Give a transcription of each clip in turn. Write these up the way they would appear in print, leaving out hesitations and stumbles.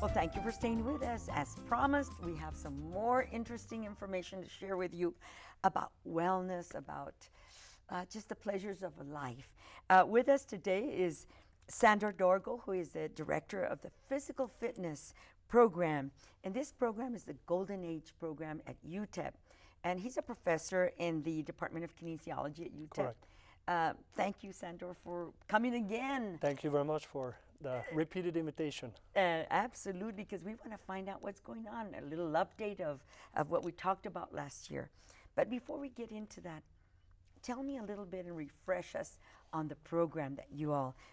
Well, thank you for staying with us. As promised, we have some more interesting information to share with you about wellness, about just the pleasures of life. With us today is Sandor Dorgo, who is the director of the Physical Fitness Program. And this program is the Golden Age program at UTEP. And he's a professor in the Department of Kinesiology at UTEP. Correct. Thank you, Sandor, for coming again. Thank you very much for the repeated invitation. Absolutely, because we want to find out what's going on, a little update of what we talked about last year. But before we get into that, tell me a little bit and refresh us on the program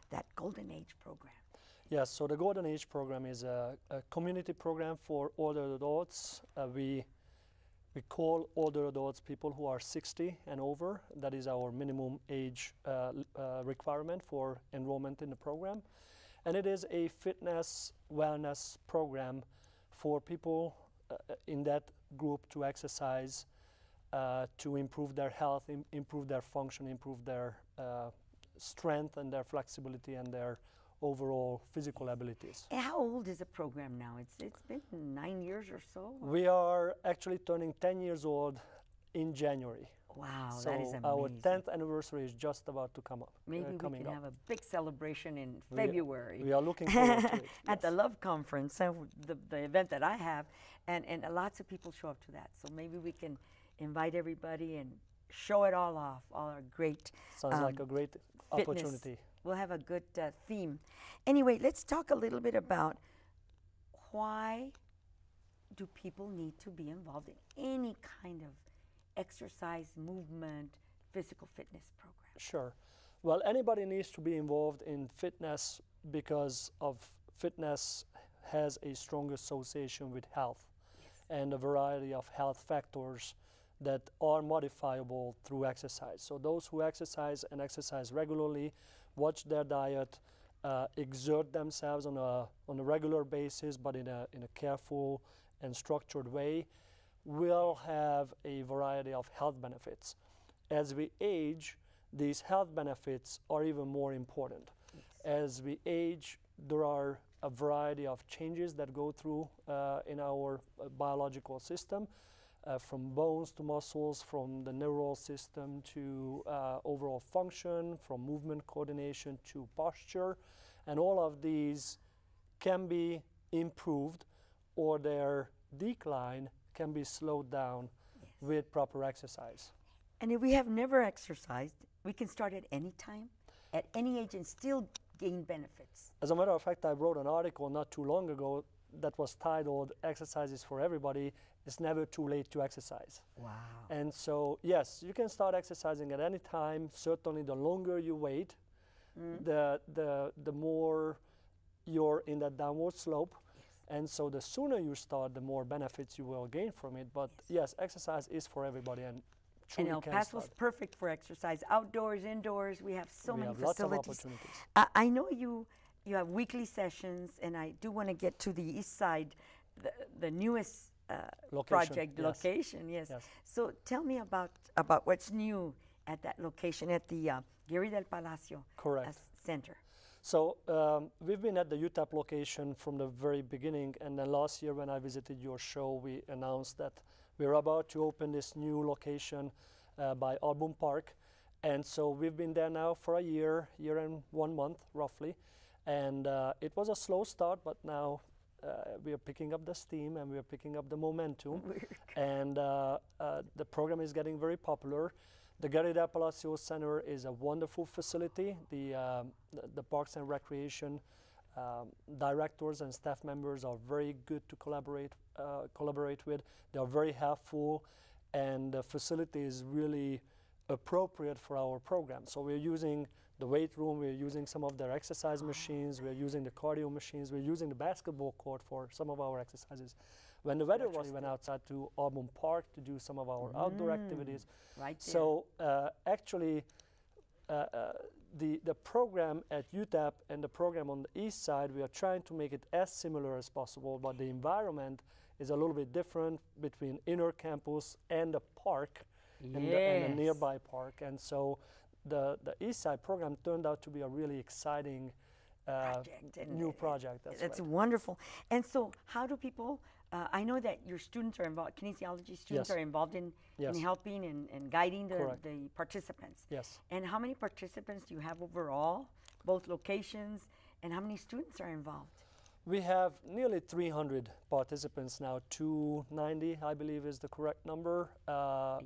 that Golden Age program. Yes, so the Golden Age program is a community program for older adults. We call older adults people who are 60 and over. That is our minimum age requirement for enrollment in the program. And it is a fitness wellness program for people in that group to exercise, to improve their health, improve their function, improve their strength and their flexibility and their overall physical abilities. And how old is the program now? It's been 9 years or so? We are actually turning 10 years old in January. Wow, so that is amazing. Our 10th anniversary is just about to come up. Maybe we can have a big celebration in February. We are looking forward to it. At the Love Conference, the event that I have, and lots of people show up to that. So maybe we can invite everybody and show it all off, all our great Sounds like a great fitness. opportunity. We'll have a good theme. Anyway, let's talk a little bit about why do people need to be involved in any kind of exercise, movement, physical fitness program? Sure. Well, anybody needs to be involved in fitness because of fitness has a strong association with health and a variety of health factors that are modifiable through exercise. So those who exercise and exercise regularly, watch their diet, exert themselves on a regular basis, but in a careful and structured way, will have a variety of health benefits. As we age, these health benefits are even more important. Yes. As we age, there are a variety of changes that go through in our biological system, from bones to muscles, from the neural system to overall function, from movement coordination to posture. And all of these can be improved, or their decline can be slowed down with proper exercise. And if we have never exercised, we can start at any time, at any age, and still gain benefits. As a matter of fact, I wrote an article not too long ago that was titled "Exercises for Everybody. It's Never Too Late to Exercise." Wow. And so, yes, you can start exercising at any time. Certainly, the longer you wait, the more you're in that downward slope. And so the sooner you start, the more benefits you will gain from it. But yes, exercise is for everybody, and truly El can Paso's start. perfect for exercise. Outdoors, indoors, we have so many We have lots of facilities. opportunities. I know you have weekly sessions, and I do want to get to the east side, the newest project location. Yes. So tell me about what's new at that location, at the Gary del Palacio Center. So we've been at the UTEP location from the very beginning, and then last year when I visited your show, we announced that we're about to open this new location by Album Park. And so we've been there now for a year and 1 month roughly. And it was a slow start, but now we are picking up the steam and we are picking up the momentum. And the program is getting very popular. The Gary del Palacio Center is a wonderful facility. The Parks and Recreation directors and staff members are very good to collaborate with. They are very helpful, and the facility is really appropriate for our program. So we're using the weight room, we're using some of their exercise machines, we're using the cardio machines, we're using the basketball court for some of our exercises. When the weather was, we went outside to Auburn Park to do some of our outdoor activities. Right there. So actually, the program at UTEP and the program on the east side, we are trying to make it as similar as possible, but the environment is a little bit different between inner campus and the park and the nearby park. And so the east side program turned out to be a really exciting new project. That's right. wonderful. And so how do people, I know that your students are involved, kinesiology students Yes. are involved in Yes. helping and guiding Correct. the participants. Yes. And how many participants do you have overall, both locations, and how many students are involved? We have nearly 300 participants now, 290 I believe is the correct number.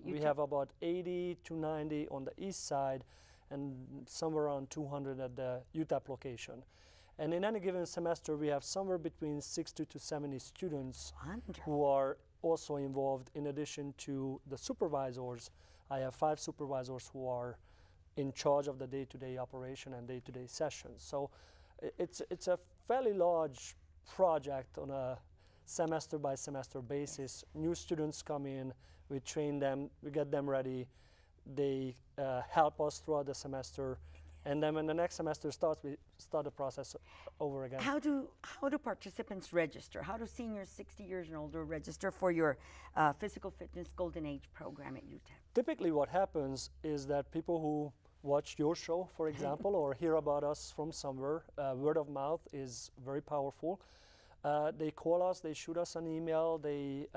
We have about 80 to 90 on the east side and somewhere around 200 at the UTEP location. And in any given semester we have somewhere between 60 to 70 students who are also involved. In addition to the supervisors, I have 5 supervisors who are in charge of the day-to-day operation and day-to-day sessions. So it's a fairly large project on a semester by semester basis. New students come in, we train them, we get them ready, they help us throughout the semester, and then when the next semester starts, we start the process over again. How do participants register? How do seniors 60 years and older register for your Physical Fitness Golden Age program at UTEP? Typically what happens is that people who watch your show, for example, or hear about us from somewhere, word of mouth is very powerful. They call us, they shoot us an email, they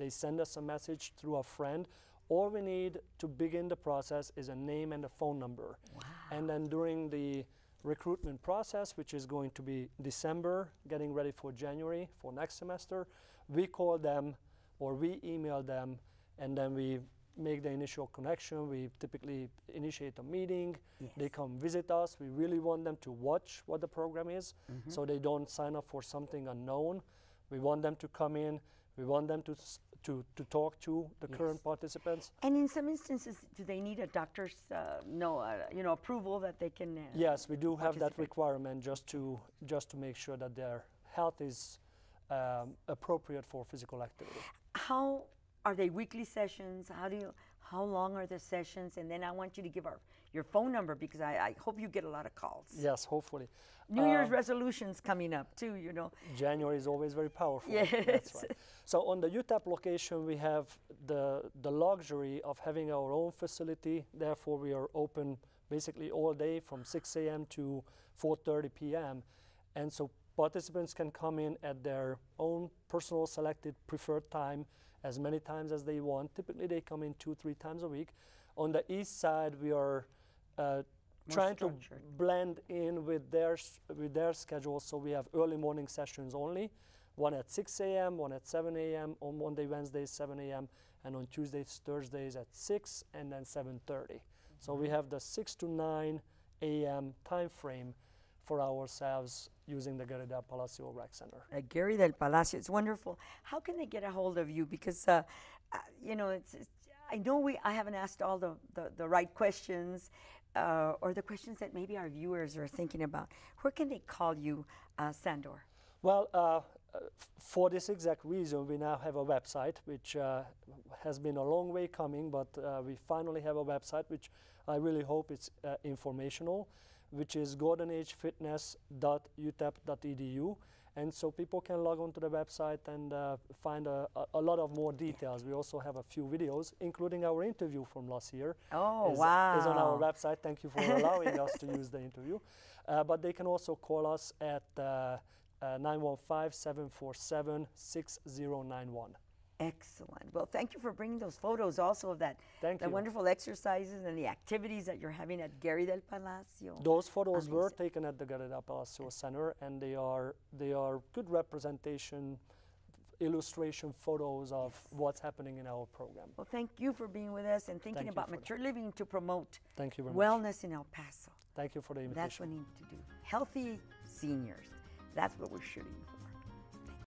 send us a message through a friend. All we need to begin the process is a name and a phone number. Wow. And then during the recruitment process, which is going to be December, getting ready for January for next semester, we call them or we email them, and then we make the initial connection. We typically initiate a meeting. Yes. They come visit us. We really want them to watch what the program is, so they don't sign up for something unknown. We want them to come in. We want them to talk to the current participants. And in some instances, do they need a doctor's approval that they can? Yes, we do have that requirement just to make sure that their health is appropriate for physical activity. How are they weekly sessions? How long are the sessions? And then I want you to give your phone number, because I hope you get a lot of calls. Yes, hopefully. New Year's resolutions coming up too, you know. January is always very powerful. Yes. That's right. So on the UTEP location, we have the luxury of having our own facility. Therefore, we are open basically all day from 6 a.m. to 4:30 p.m. And so participants can come in at their own personal selected preferred time as many times as they want. Typically, they come in 2-3 times a week. On the east side, we are trying to blend in with their schedule. So we have early morning sessions only, one at 6 a.m., one at 7 a.m., on Monday, Wednesdays, 7 a.m., and on Tuesdays, Thursdays at 6 and then 7:30. So we have the 6 to 9 a.m. time frame for ourselves using the Gary del Palacio Rec Center. Gary del Palacio, it's wonderful. How can they get a hold of you? Because, I know I haven't asked all the right questions, or the questions that maybe our viewers are thinking about. Where can they call you, Sandor? Well, for this exact reason, we now have a website, which has been a long way coming, but we finally have a website, which I really hope it's informational, which is goldenagefitness.utep.edu. And so people can log on to the website and find a lot of more details. We also have a few videos, including our interview from last year. Oh, wow. Is on our website. Thank you for allowing us to use the interview. But they can also call us at 915-747-6091. Excellent. Well, thank you for bringing those photos also of the wonderful exercises and the activities that you're having at Gary del Palacio. Those photos were taken at the Gary del Palacio Center, and they are good representation, illustration photos of what's happening in our program. Well, thank you for being with us and thinking about mature living to promote wellness in El Paso. Thank you for the invitation. That's what we need to do. Healthy seniors. That's what we're shooting for.